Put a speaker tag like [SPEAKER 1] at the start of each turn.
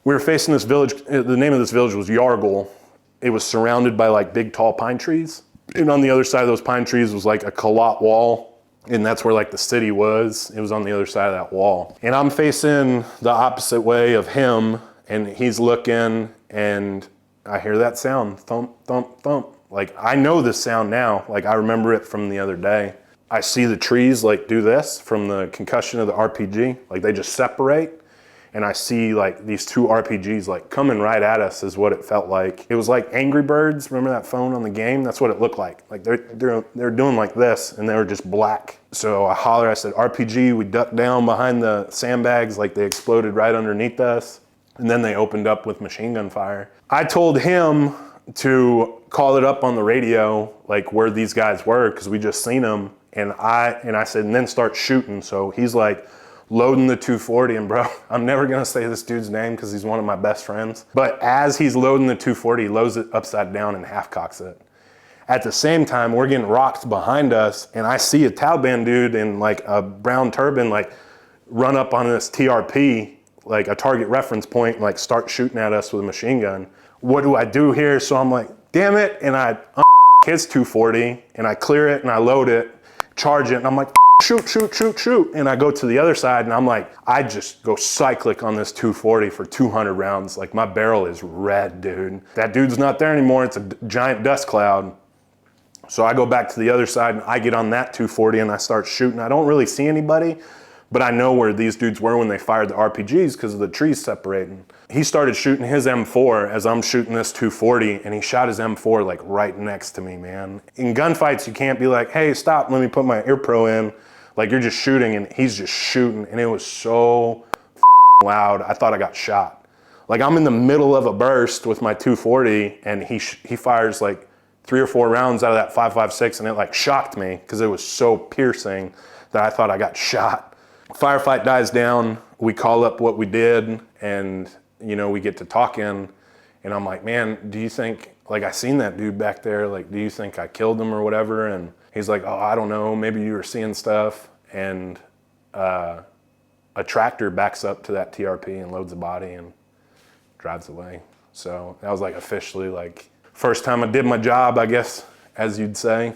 [SPEAKER 1] We were facing this village. The name of this village was Yargle. It was surrounded by like big tall pine trees. And on the other side of those pine trees was like a Kalot wall. And that's where like the city was. It was on the other side of that wall. And I'm facing the opposite way of him, and he's looking, and I hear that sound, thump, thump, thump. Like, I know this sound now. Like, I remember it from the other day. I see the trees like do this from the concussion of the RPG. Like, they just separate. And I see like these two RPGs like coming right at us is what it felt like. It was like Angry Birds. Remember that phone on the game? That's what it looked like. Like they're doing like this, and they were just black. So I holler, I said, RPG. We ducked down behind the sandbags, like they exploded right underneath us. And then they opened up with machine gun fire. I told him to call it up on the radio, like where these guys were, because we just seen them. And I said, and then start shooting. So he's like, loading the 240, and bro, I'm never gonna say this dude's name because he's one of my best friends. But as he's loading the 240, he loads it upside down and half cocks it. At the same time, we're getting rocked behind us, and I see a Taliban dude in like a brown turban like run up on this TRP, like a target reference point, and like start shooting at us with a machine gun. What do I do here? So I'm like, damn it, and I his 240, and I clear it, and I load it, charge it, and I'm like, shoot, shoot, shoot, shoot. And I go to the other side, and I'm like, I just go cyclic on this 240 for 200 rounds. Like, my barrel is red, dude. That dude's not there anymore. It's a giant dust cloud. So I go back to the other side, and I get on that 240, and I start shooting. I don't really see anybody, but I know where these dudes were when they fired the RPGs because of the trees separating. He started shooting his M4 as I'm shooting this 240, and he shot his M4 like right next to me, man. In gunfights, you can't be like, hey, stop, let me put my ear pro in. Like, you're just shooting, and he's just shooting, and it was so loud, I thought I got shot. Like, I'm in the middle of a burst with my 240, and he fires like 3 or 4 rounds out of that 5.56, and it like shocked me because it was so piercing that I thought I got shot. Firefight dies down, we call up what we did, and you know, we get to talking, and I'm like, man, do you think, like, I seen that dude back there, like, do you think I killed him or whatever? And he's like, oh, I don't know, maybe you were seeing stuff. And a tractor backs up to that TRP and loads the body and drives away. So that was like officially like first time I did my job, I guess, as you'd say.